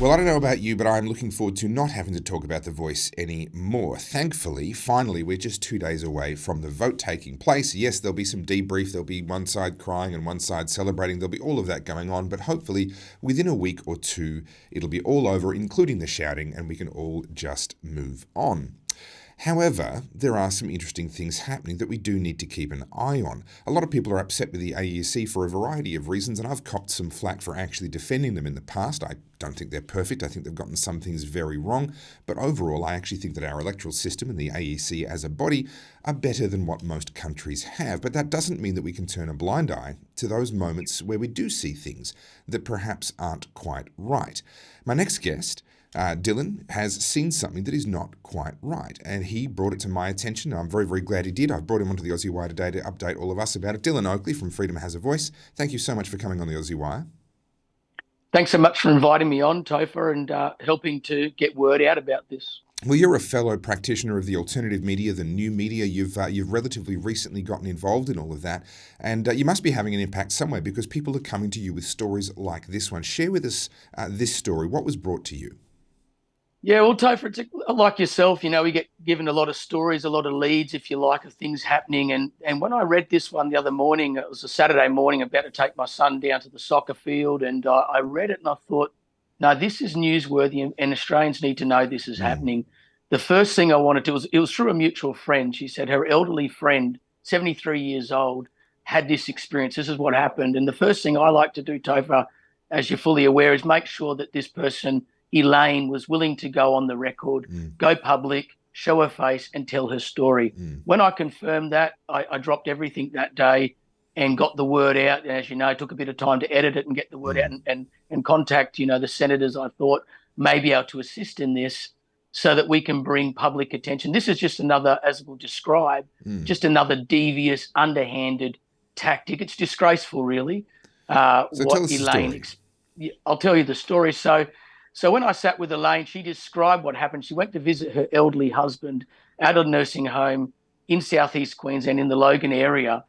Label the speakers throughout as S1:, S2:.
S1: Well, I don't know about you, but I'm looking forward to not having to talk about The Voice anymore. Thankfully, finally, we're just 2 days away from the vote taking place. Yes, there'll be some debrief, there'll be one side crying and one side celebrating, there'll be all of that going on, but hopefully within a week or two, it'll be all over, including the shouting, and we can all just move on. However, there are some interesting things happening that we do need to keep an eye on. A lot of people are upset with the AEC for a variety of reasons, and I've copped some flack for actually defending them in the past. I don't think they're perfect. I think they've gotten some things very wrong. But overall, I actually think that our electoral system and the AEC as a body are better than what most countries have. But that doesn't mean that we can turn a blind eye to those moments where we do see things that perhaps aren't quite right. My next guest, Dylan, has seen something that is not quite right, and he brought it to my attention. I'm very, very glad he did. I've brought him onto the Aussie Wire today to update all of us about it. Dylan Oakley from Freedom Has a Voice, thank you so much for coming on the Aussie Wire.
S2: Thanks so much for inviting me on, Topher, and helping to get word out about this.
S1: Well, you're a fellow practitioner of the alternative media, the new media. You've relatively recently gotten involved in all of that, and you must be having an impact somewhere because people are coming to you with stories like this one. Share with us this story. What was brought to you?
S2: Yeah, well, Topher, it's like yourself, we get given a lot of stories, a lot of leads, if you like, of things happening. And when I read this one the other morning, it was a Saturday morning, about to take my son down to the soccer field, and I read it and I thought, no, this is newsworthy, and Australians need to know this is happening. The first thing I wanted to, it was through a mutual friend. She said her elderly friend, 73 years old, had this experience. This is what happened. And the first thing I like to do, Topher, as you're fully aware, is make sure that this person, Elaine, was willing to go on the record, go public, show her face and tell her story. When I confirmed that, I dropped everything that day and got the word out. And as you know, it took a bit of time to edit it and get the word out and contact, the senators I thought may be able to assist in this so that we can bring public attention. This is just another, as we'll describe, just another devious, underhanded tactic. It's disgraceful, really.
S1: So what Elaine,
S2: I'll tell you the story. So when I sat with Elaine, she described what happened. She went to visit her elderly husband at a nursing home in southeast Queensland in the Logan area.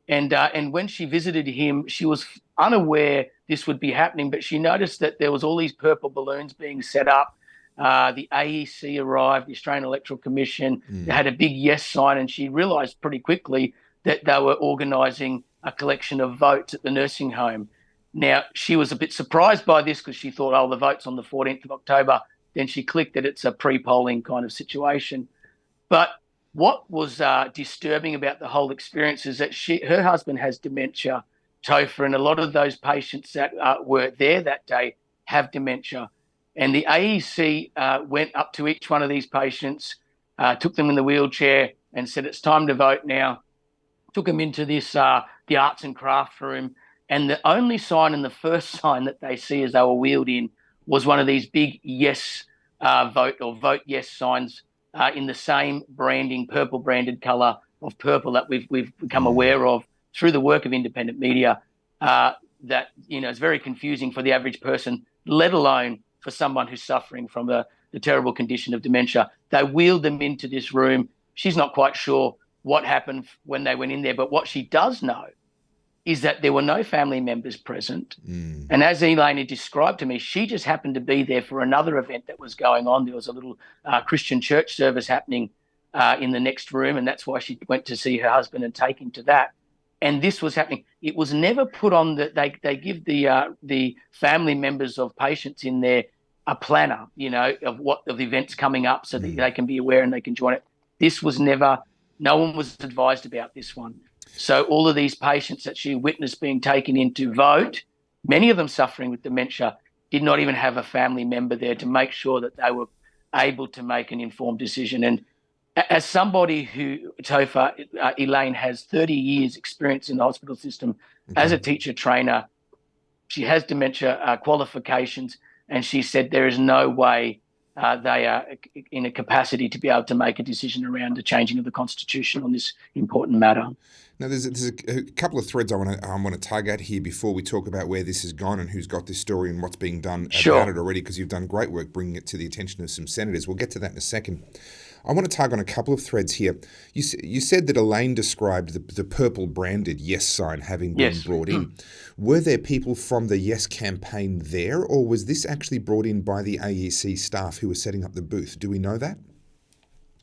S2: And when she visited him, she was unaware this would be happening, but she noticed that there was all these purple balloons being set up. The AEC arrived, the Australian Electoral Commission. They had a big yes sign, and she realised pretty quickly that they were organising a collection of votes at the nursing home. Now, she was a bit surprised by this because she thought, the vote's on the 14th of October. Then she clicked that it's a pre-polling kind of situation. But what was disturbing about the whole experience is that her husband has dementia, Topher, and a lot of those patients that were there that day have dementia. And the AEC went up to each one of these patients, took them in the wheelchair and said, it's time to vote now. Took them into this, the arts and craft room. And the only sign and the first sign that they see as they were wheeled in was one of these big yes vote or vote yes signs in the same branding, purple branded colour of purple that we've become aware of through the work of independent media. That is very confusing for the average person, let alone for someone who's suffering from the terrible condition of dementia. They wheeled them into this room. She's not quite sure what happened when they went in there, but what she does know is that there were no family members present. And as Elaine had described to me, she just happened to be there for another event that was going on. There was a little Christian church service happening in the next room, and that's why she went to see her husband and take him to that. And this was happening. It was never put on that they give the family members of patients in there a planner, of the events coming up so that they can be aware and they can join it. This was never, no one was advised about this one. So all of these patients that she witnessed being taken in to vote, many of them suffering with dementia, did not even have a family member there to make sure that they were able to make an informed decision. And as somebody who, Topher, Elaine has 30 years experience in the hospital system as a teacher trainer, she has dementia qualifications, and she said there is no way they are in a capacity to be able to make a decision around the changing of the Constitution on this important matter.
S1: Now, there's a couple of threads I want to tug at here before we talk about where this has gone and who's got this story and what's being done about it already, because you've done great work bringing it to the attention of some senators. We'll get to that in a second. I want to tug on a couple of threads here. You said that Elaine described the purple branded yes sign having been
S2: Yes.
S1: brought in. Were there people from the yes campaign there, or was this actually brought in by the AEC staff who were setting up the booth? Do we know that?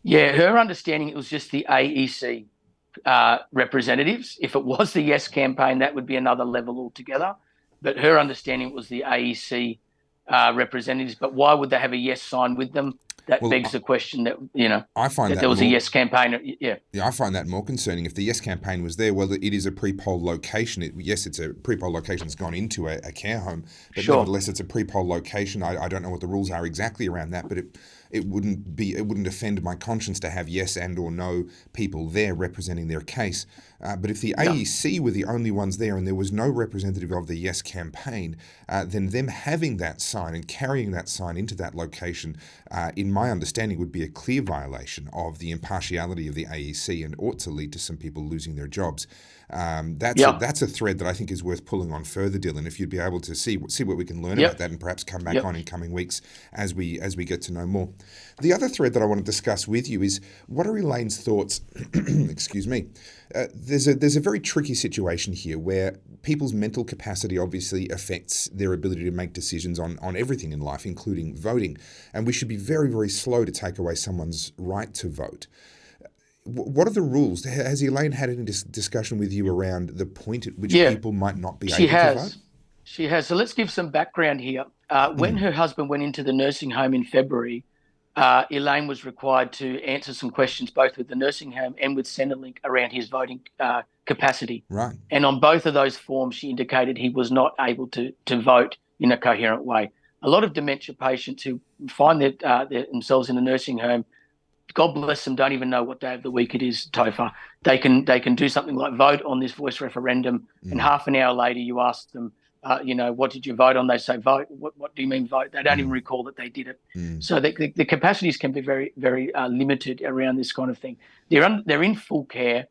S2: Yeah, her understanding, it was just the AEC representatives. If it was the yes campaign, that would be another level altogether. But her understanding was the AEC representatives. But why would they have a yes sign with them? That
S1: Well,
S2: begs the question that,
S1: I find
S2: that
S1: that
S2: there was a
S1: more.
S2: yes campaign. Yeah,
S1: Yeah, I find that more concerning. If the yes campaign was there, well, it is a pre-poll location. Yes, it's a pre-poll location that's gone into a care home, but
S2: sure.
S1: nevertheless, it's a pre-poll location. I don't know what the rules are exactly around that, but it wouldn't offend my conscience to have yes and or no people there representing their case. But if the
S2: Yeah.
S1: AEC were the only ones there and there was no representative of the yes campaign, then them having that sign and carrying that sign into that location, in my understanding, would be a clear violation of the impartiality of the AEC and ought to lead to some people losing their jobs. That's a thread that I think is worth pulling on further, Dylan. If you'd be able to see what we can learn about that and perhaps come back on in coming weeks as we get to know more. The other thread that I want to discuss with you is, what are Elaine's thoughts? Excuse me. There's a very tricky situation here where people's mental capacity obviously affects their ability to make decisions on everything in life, including voting. And we should be very, very slow to take away someone's right to vote. What are the rules? Has Elaine had any discussion with you around the point at which people might not be able to vote?
S2: She has. So let's give some background here. When her husband went into the nursing home in February, Elaine was required to answer some questions both with the nursing home and with Centrelink around his voting capacity.
S1: Right.
S2: And on both of those forms, she indicated he was not able to vote in a coherent way. A lot of dementia patients who find themselves in a nursing home, God bless them, don't even know what day of the week it is, Topher. They can do something like vote on this voice referendum, and half an hour later you ask them, what did you vote on? They say vote. What do you mean vote? They don't even recall that they did it. So the capacities can be very, very limited around this kind of thing. They're in full care.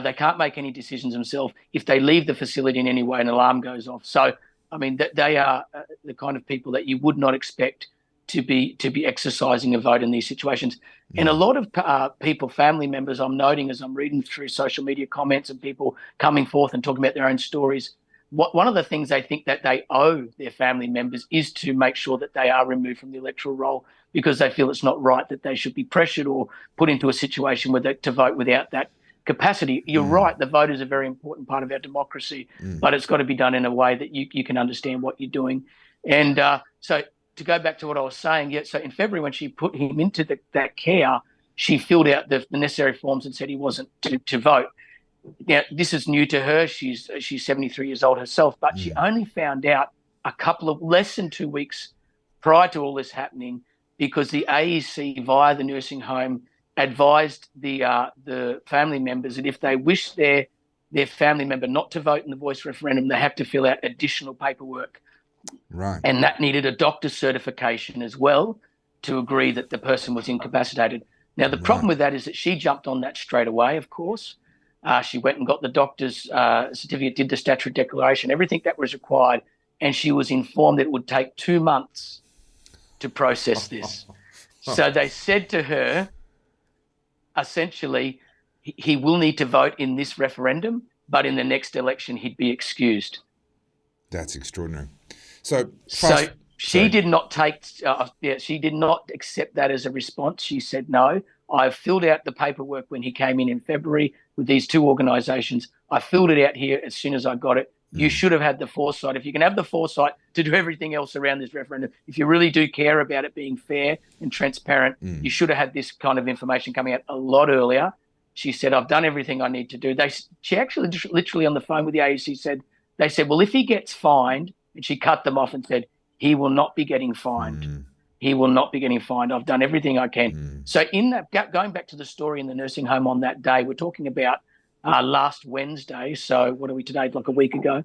S2: They can't make any decisions themselves. If they leave the facility in any way, an alarm goes off. So, I mean, they are the kind of people that you would not expect to be exercising a vote in these situations. And a lot of people, family members, I'm noting as I'm reading through social media comments and people coming forth and talking about their own stories, one of the things they think that they owe their family members is to make sure that they are removed from the electoral roll, because they feel it's not right that they should be pressured or put into a situation to vote without that capacity. You're right, the vote is a very important part of our democracy, but it's got to be done in a way that you can understand what you're doing. And so to go back to what I was saying, so in February when she put him into that care, she filled out the necessary forms and said he wasn't to vote. Now, this is new to her. She's 73 years old herself, but she only found out less than 2 weeks prior to all this happening, because the AEC via the nursing home advised the family members that if they wish their family member not to vote in the voice referendum, they have to fill out additional paperwork.
S1: Right.
S2: And that needed a doctor's certification as well to agree that the person was incapacitated. Now, the problem with that is that she jumped on that straight away, of course. She went and got the doctor's certificate, did the statutory declaration, everything that was required, and she was informed that it would take 2 months to process this. So they said to her, essentially, he will need to vote in this referendum, but in the next election he'd be excused.
S1: That's extraordinary. So
S2: she did not she did not accept that as a response. She said, no, I've filled out the paperwork when he came in February with these two organisations. I filled it out here as soon as I got it. You should have had the foresight. If you can have the foresight to do everything else around this referendum, if you really do care about it being fair and transparent, you should have had this kind of information coming out a lot earlier. She said, I've done everything I need to do. She actually literally on the phone with the AEC they said, well, if he gets fined, and she cut them off and said, he will not be getting fined. He will not be getting fined. I've done everything I can. So in that, going back to the story in the nursing home on that day, we're talking about last Wednesday. So what are we today? Like a week ago.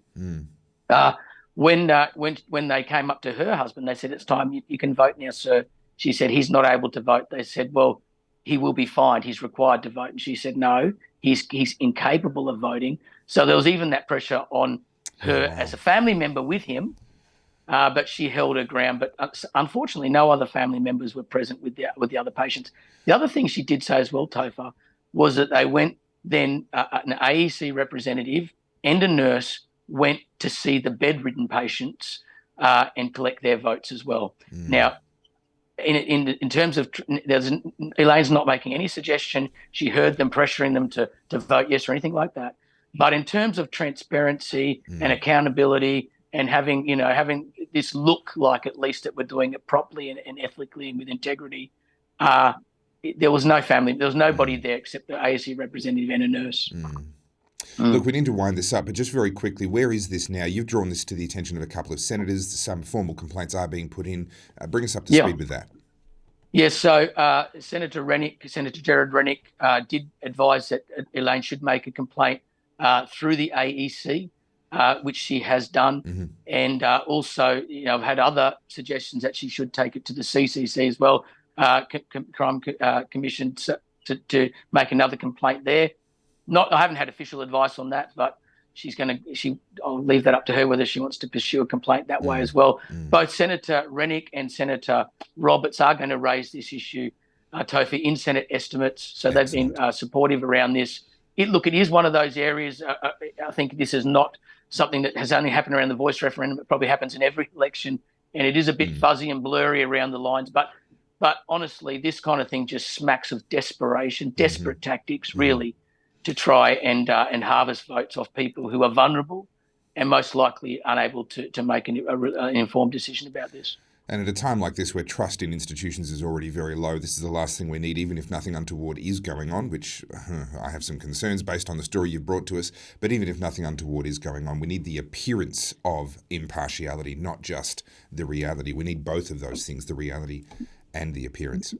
S2: When they came up to her husband, they said, it's time, you can vote now, sir. She said, he's not able to vote. They said, well, he will be fined. He's required to vote. And she said, no, he's incapable of voting. So there was even that pressure on her as a family member with him but she held her ground. But unfortunately, no other family members were present with the other patients. The other thing she did say as well, Topher, was that they went then an AEC representative and a nurse went to see the bedridden patients and collect their votes as well. Now, in terms of Elaine's not making any suggestion. She heard them pressuring them to vote yes or anything like that. But in terms of transparency and accountability and having this look like at least that we're doing it properly and ethically and with integrity, there was nobody there except the ASC representative and a nurse.
S1: Look, we need to wind this up, but just very quickly, where is this now? You've drawn this to the attention of a couple of senators. Some formal complaints are being put in. Bring us up to speed with that.
S2: Yes, so Senator Jared Rennick did advise that Elaine should make a complaint through the AEC, which she has done. And also, I've had other suggestions that she should take it to the CCC as well, Crime Commission, to make another complaint there. I haven't had official advice on that, but I'll leave that up to her whether she wants to pursue a complaint that way as well. Both Senator Rennick and Senator Roberts are going to raise this issue, Topher, in Senate estimates. So they've been supportive around this. It is one of those areas. I think this is not something that has only happened around the voice referendum. It probably happens in every election, and it is a bit fuzzy and blurry around the lines. But honestly, this kind of thing just smacks of desperation, desperate tactics, really, to try and harvest votes off people who are vulnerable and most likely unable to make an informed decision about this.
S1: And at a time like this where trust in institutions is already very low, this is the last thing we need, even if nothing untoward is going on, which I have some concerns based on the story you've brought to us. But even if nothing untoward is going on, we need the appearance of impartiality, not just the reality. We need both of those things, the reality and the appearance.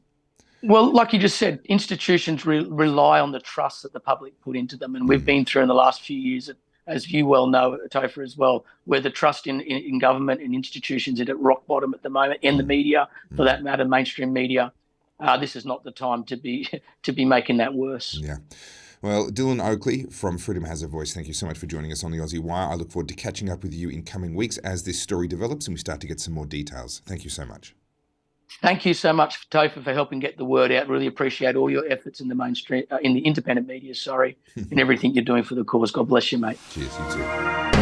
S2: Well, like you just said, institutions rely on the trust that the public put into them. And we've been through in the last few years, as you well know, Topher, as well, where the trust in government and institutions is at rock bottom at the moment, and the media, for that matter, mainstream media. This is not the time to be making that worse.
S1: Yeah. Well, Dylan Oakley from Freedom Has a Voice, thank you so much for joining us on the Aussie Wire. I look forward to catching up with you in coming weeks as this story develops and we start to get some more details. Thank you so much.
S2: Thank you so much, Topher, for helping get the word out. Really appreciate all your efforts in the mainstream, in the independent media, and everything you're doing for the cause. God bless you, mate.
S1: Cheers, you too.